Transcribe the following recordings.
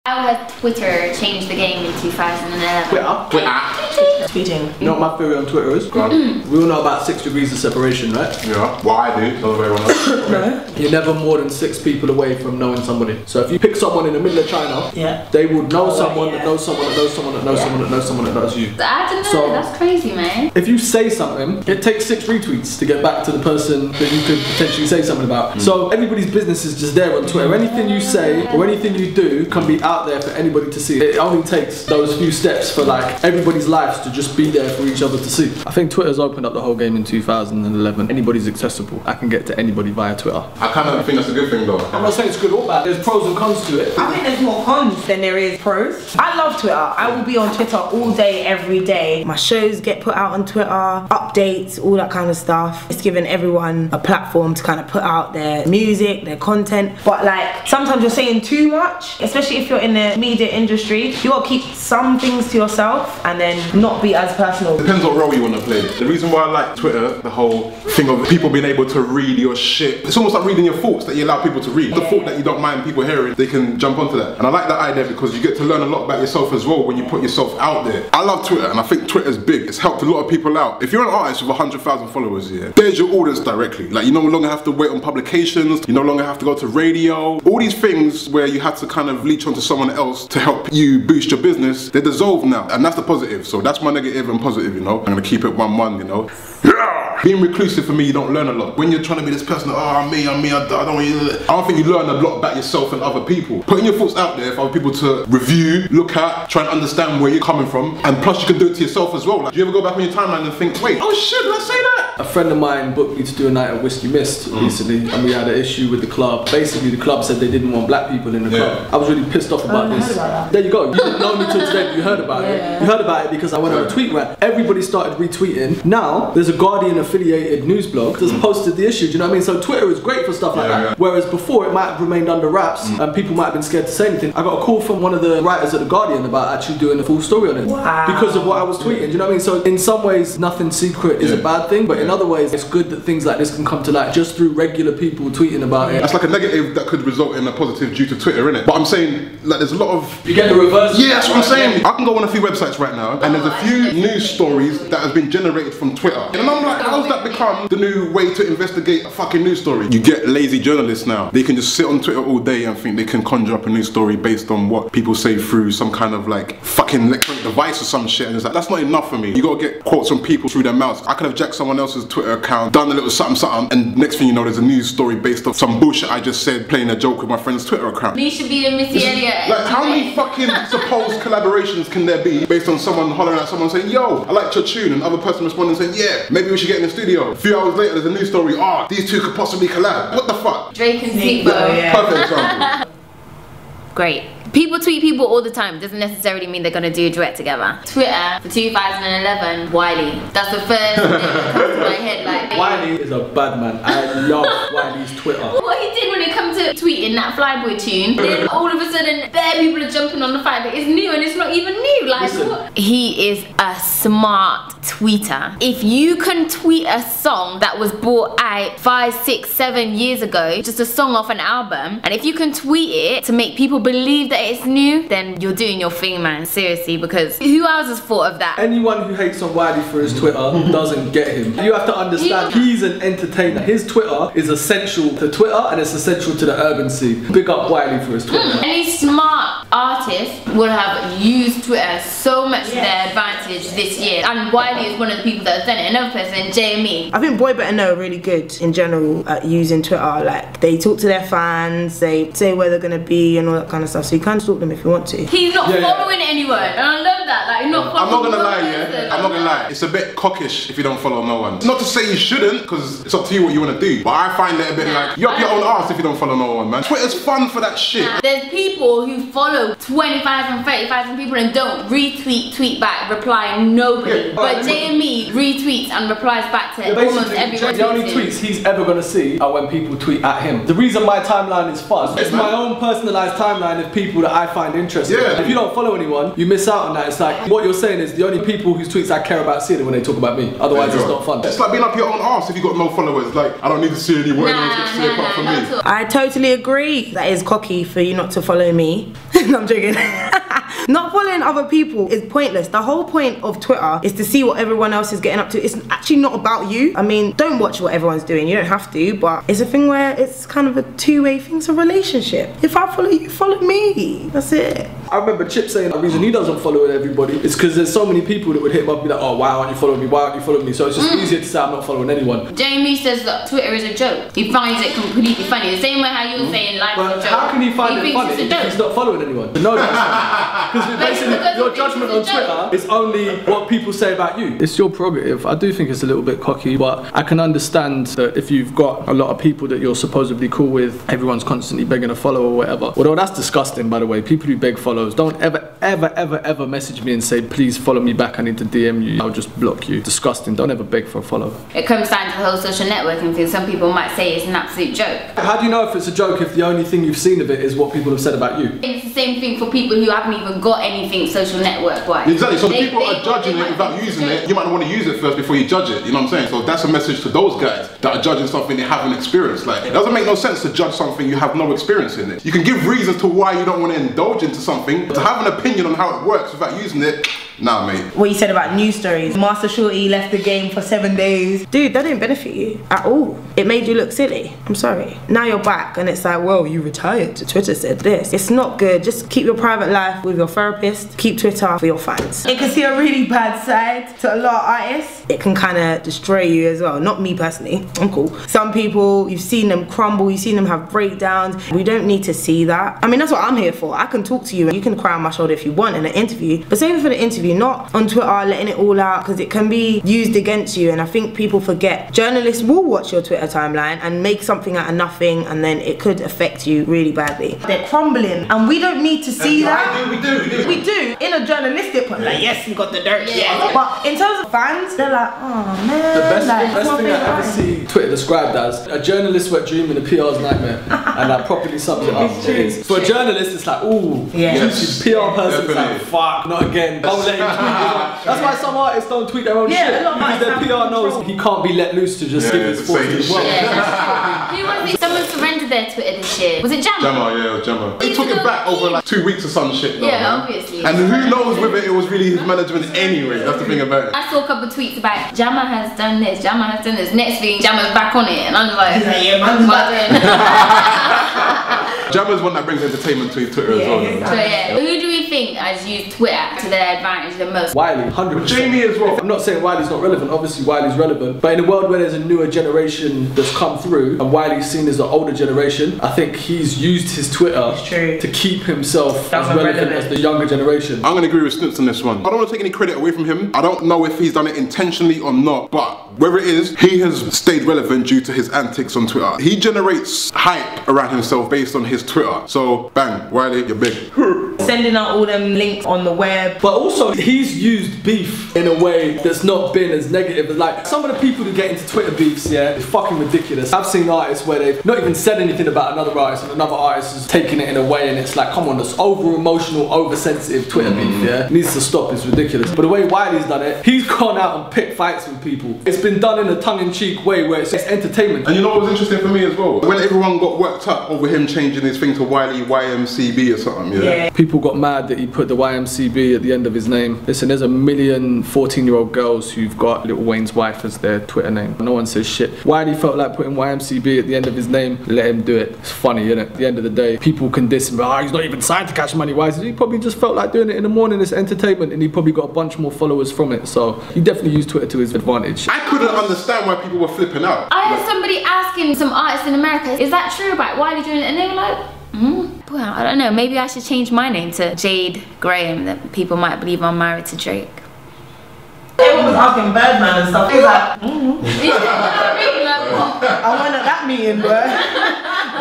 How has Twitter changed the game in 2011? Tweeting. You know what my theory on Twitter is? We all know about 6 degrees of separation, right? Yeah. Well, I do. Not very well. No. You're never more than 6 people away from knowing somebody. So if you pick someone in the middle of China, they would know someone that knows someone that knows someone that knows someone that knows someone that knows you. I don't know, So, that's crazy, man. If you say something, it takes 6 retweets to get back to the person that you could potentially say something about. So everybody's business is just there on Twitter. Anything you say or anything you do can be out there for anybody to see. It only takes those few steps for like everybody's lives to just be there for each other to see. I think Twitter's opened up the whole game in 2011. Anybody's accessible. I can get to anybody via Twitter. I kind of think that's a good thing though. I'm not saying it's good or bad. There's pros and cons to it. I think there's more cons than there is pros. I love Twitter. I will be on Twitter all day, every day. My shows get put out on Twitter, updates, all that kind of stuff. It's given everyone a platform to kind of put out their music, their content. But like, sometimes you're saying too much, especially if you're in the media industry. You gotta keep some things to yourself and then not be as personal. Depends what role you want to play. The reason why I like Twitter, the whole thing of people being able to read your shit, it's almost like reading your thoughts that you allow people to read. The thought that you don't mind people hearing, they can jump onto that. And I like that idea because you get to learn a lot about yourself as well when you put yourself out there. I love Twitter and I think Twitter's big. It's helped a lot of people out. If you're an artist with 100,000 followers, there's your audience directly. Like, you no longer have to wait on publications, you no longer have to go to radio. All these things where you had to kind of leech onto someone else to help you boost your business, they're dissolved now. And that's the positive. So that's my negative and positive, you know. I'm gonna keep it 1-1, you know. Being reclusive for me, you don't learn a lot. When you're trying to be this person, I'm me, I don't want you. I don't think you learn a lot about yourself and other people. Putting your thoughts out there for other people to review, look at, try and understand where you're coming from, and plus you can do it to yourself as well. Like, do you ever go back on your timeline and think, wait, oh shit, did I say that? A friend of mine booked me to do a night at Whiskey Mist recently, and we had an issue with the club. Basically, the club said they didn't want black people in the club. I was really pissed off about this. There you go. You didn't know me till today, but you heard about it. You heard about it because I went on a tweet rant. Everybody started retweeting. Now, there's a Guardian affiliated news blog that's posted the issue. Do you know what I mean? So Twitter is great for stuff like that. Whereas before, it might have remained under wraps and people might have been scared to say anything. I got a call from one of the writers at the Guardian about actually doing a full story on it because of what I was tweeting. Do you know what I mean? So in some ways, nothing secret is a bad thing, but in other ways, it's good that things like this can come to light just through regular people tweeting about it. That's like a negative that could result in a positive due to Twitter, innit? But I'm saying, like, there's a lot of... You get the reverse. Yeah, that's what I'm saying. I can go on a few websites right now, and there's a few news stories that have been generated from Twitter. And I'm like, how's that become the new way to investigate a fucking news story? You get lazy journalists now. They can just sit on Twitter all day and think they can conjure up a news story based on what people say through some kind of like fucking electronic device or some shit. And it's like, that's not enough for me. You gotta get quotes from people through their mouths. I could have jacked someone else's Twitter account, done a little something, and next thing you know, there's a news story based off some bullshit I just said, playing a joke with my friend's Twitter account. Me should be the Missy Elliott. Like, how many fucking supposed collaborations can there be based on someone hollering at someone saying, yo, I liked your tune, and other person responding saying, yeah, maybe we should get in the studio. A few hours later, there's a news story, these two could possibly collab. What the fuck? Drake and Tebow. Perfect example. Great. People tweet people all the time. Doesn't necessarily mean they're gonna do a duet together. Twitter for 2011, Wiley. That's the first thing that comes to my head. Like, Wiley is a bad man. I love Wiley's Twitter. What he did when it comes to tweeting that Flyboy tune, then all of a sudden, bare people are jumping on the fact that it's new and it's not even new. Like, what? He is a smart tweeter. If you can tweet a song that was brought out 5, 6, 7 years ago, just a song off an album, and if you can tweet it to make people believe that it's new, then you're doing your thing, man. Seriously, because who else has thought of that? Anyone who hates on Wiley for his Twitter doesn't get him. You have to understand, he's an entertainer. His Twitter is essential to Twitter and it's essential to the urban scene. Big up Wiley for his Twitter. Any smart artist will have used Twitter so much to their advantage this year, and Wiley is one of the people that has done it. Another person, JME. I think Boy Better Know are really good in general at using Twitter. Like, they talk to their fans, they say where they're gonna be and all that kind of stuff. So you can stalk them if you want to. He's not following anyone, and I love that. Like, you're not following. I'm not gonna lie, I'm not gonna lie. It's a bit cockish if you don't follow no one. Not to say you shouldn't, because it's up to you what you want to do. But I find it a bit like, you're up your own arse if you don't follow no one, man. Twitter's fun for that shit. There's people who follow 20,000, 30,000 people and don't retweet, tweet back, reply nobody. But JME retweets and replies back to almost everyone. The only tweets he's ever gonna see are when people tweet at him. The reason my timeline is fun, it's my own personalized timeline of people that I find interesting. If you don't follow anyone, you miss out on that. It's like what you're saying is the only people whose tweets I care about seeing it when they talk about me. Otherwise, it's not fun. It's like being up your own arse if you got no followers. Like, I don't need to see any what anyone's got to say apart from me. I totally agree. That is cocky for you not to follow me. No, I'm joking. Not following other people is pointless. The whole point of Twitter is to see what everyone else is getting up to. It's actually not about you. I mean, don't watch what everyone's doing. You don't have to, but it's a thing where it's kind of a two-way thing. It's a relationship. If I follow you, follow me. That's it. I remember Chip saying the reason he doesn't follow everybody is because there's so many people that would hit him up and be like, oh, why aren't you following me? Why aren't you following me? So it's just easier to say I'm not following anyone. Jamie says that Twitter is a joke. He finds it completely funny. The same way how you were saying life is a joke. How can he find it funny if he's not following anyone? No, that's because basically your judgment on Twitter is only what people say about you. It's your prerogative. I do think it's a little bit cocky, but I can understand that if you've got a lot of people that you're supposedly cool with, everyone's constantly begging a follow or whatever. Although that's disgusting, by the way. People who beg follows, don't ever message me and say, please follow me back, I need to DM you, I'll just block you. Disgusting. Don't ever beg for a follow. It comes down to the whole social networking thing. Some people might say it's an absolute joke. How do you know if it's a joke if the only thing you've seen of it is what people have said about you? It's the same thing for people who haven't even got anything social network wise. Exactly, so people are judging it without using it. You might not want to use it first before you judge it, you know what I'm saying? So that's a message to those guys that are judging something they haven't experienced. Like, it doesn't make no sense to judge something you have no experience in it. You can give reasons to why you don't want to indulge into something, but to have an opinion on how it works without using it, nah, mate. What you said about news stories. Master Shortie left the game for 7 days. Dude, that didn't benefit you at all. It made you look silly. I'm sorry. Now you're back and it's like, well, you retired. Twitter said this. It's not good. Just keep your private life with your therapist. Keep Twitter for your fans. It can see a really bad side to a lot of artists. It can kind of destroy you as well. Not me personally. I'm cool. Some people, you've seen them crumble. You've seen them have breakdowns. We don't need to see that. I mean, that's what I'm here for. I can talk to you and you can cry on my shoulder if you want in an interview. But save it for the interview, not on Twitter letting it all out, because it can be used against you. And I think people forget. Journalists will watch your Twitter timeline and make something out of nothing, and then it could affect you really badly. They're crumbling and we don't need to see that. We do. In a journalistic point, like, yes, you got the dirt, yeah. But in terms of fans, they're like, oh man. The best thing I ever see Twitter described as a journalist's wet dream and a PR's nightmare. And that properly sums it up. For a journalist, it's like, ooh, PR person's like, fuck, not again. Don't let him tweet. That's why some artists don't tweet their own shit. Because their PR knows he can't be let loose to just give his thoughts to the world. Who was it? Someone surrendered their Twitter this year. Was it Jammer? Jammer, yeah, it was Jammer. He took it back over like 2 weeks or some shit though, man. Obviously. And who knows whether it was really his management anyway, that's the thing about it. I saw a couple of tweets about Jammer has done this, Jammer has done this. Next thing, Jammer's back on it. And I was like, yeah, man's Jammer's one that brings entertainment to Twitter as well. So who do we think has used Twitter to their advantage the most? Wiley, 100%. Jamie as well. I'm not saying Wiley's not relevant, obviously Wiley's relevant, but in a world where there's a newer generation that's come through and Wiley's seen as the older generation, I think he's used his Twitter to keep himself as relevant as the younger generation. I'm going to agree with Snips on this one. I don't want to take any credit away from him. I don't know if he's done it intentionally or not, but wherever it is, he has stayed relevant due to his antics on Twitter. He generates hype around himself based on his Twitter. So, bang, Wiley, you're big. Sending out all them links on the web. But also, he's used beef in a way that's not been as negative. Like, some of the people who get into Twitter beefs, it's fucking ridiculous. I've seen artists where they've not even said anything about another artist and another artist has taken it in a way and it's like, come on, this over-emotional, over-sensitive Twitter beef, It needs to stop, it's ridiculous. But the way Wiley's done it, he's gone out and picked fights with people. It's been done in a tongue-in-cheek way where it's entertainment. And you know what was interesting for me as well? When everyone got worked up over him changing his thing to Wiley YMCB or something, People got mad that he put the YMCB at the end of his name. Listen, there's a million 14-year-old girls who've got Lil Wayne's wife as their Twitter name. No one says shit. Wiley felt like putting YMCB at the end of his name. Let him do it. It's funny, isn't it? At the end of the day, people can diss him. He's not even signed to Cash Money. Why is it? He probably just felt like doing it in the morning. It's entertainment, and he probably got a bunch more followers from it. So he definitely used Twitter to his advantage. I couldn't understand why people were flipping out. I heard somebody asking some artists in America, is that true about Wiley doing it? And they were like, well, I don't know, maybe I should change my name to Jade Graham, that people might believe I'm married to Drake. Everyone was asking Birdman and stuff. He's like, Like, what? I went at that meeting, bro.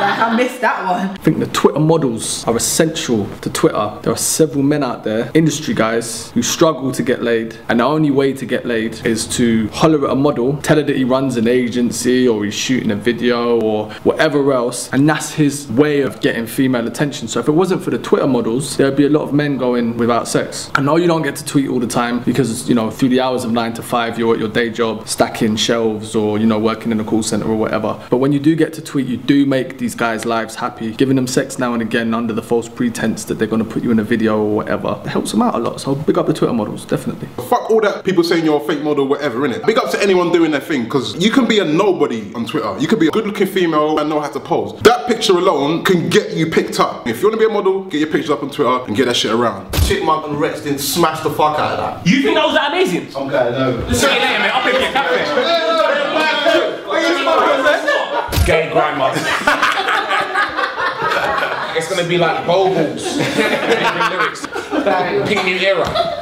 I missed that one. I think the Twitter models are essential to Twitter. There are several men out there, industry guys, who struggle to get laid, and the only way to get laid is to holler at a model, tell her that he runs an agency or he's shooting a video or whatever else, and that's his way of getting female attention. So if it wasn't for the Twitter models, there'd be a lot of men going without sex. I know you don't get to tweet all the time because, you know, through the hours of 9 to 5 you're at your day job stacking shelves or, you know, working in a call center or whatever. But when you do get to tweet, you do make these guys' lives happy, giving them sex now and again under the false pretense that they're going to put you in a video or whatever. It helps them out a lot. So big up the Twitter models, definitely. Fuck all that people saying you're a fake model, whatever, innit? Big up to anyone doing their thing, because you can be a nobody on Twitter. You could be a good looking female and know how to pose. That picture alone can get you picked up. If you want to be a model, get your pictures up on Twitter and get that shit around. Chipmunk and Rex didn't smash the fuck out of that. You think that was that amazing? Okay, no. See you later, mate. I'll pick your cafe. Gay grandma. It's gonna be like Bobos. Lyrics. Pink New Era.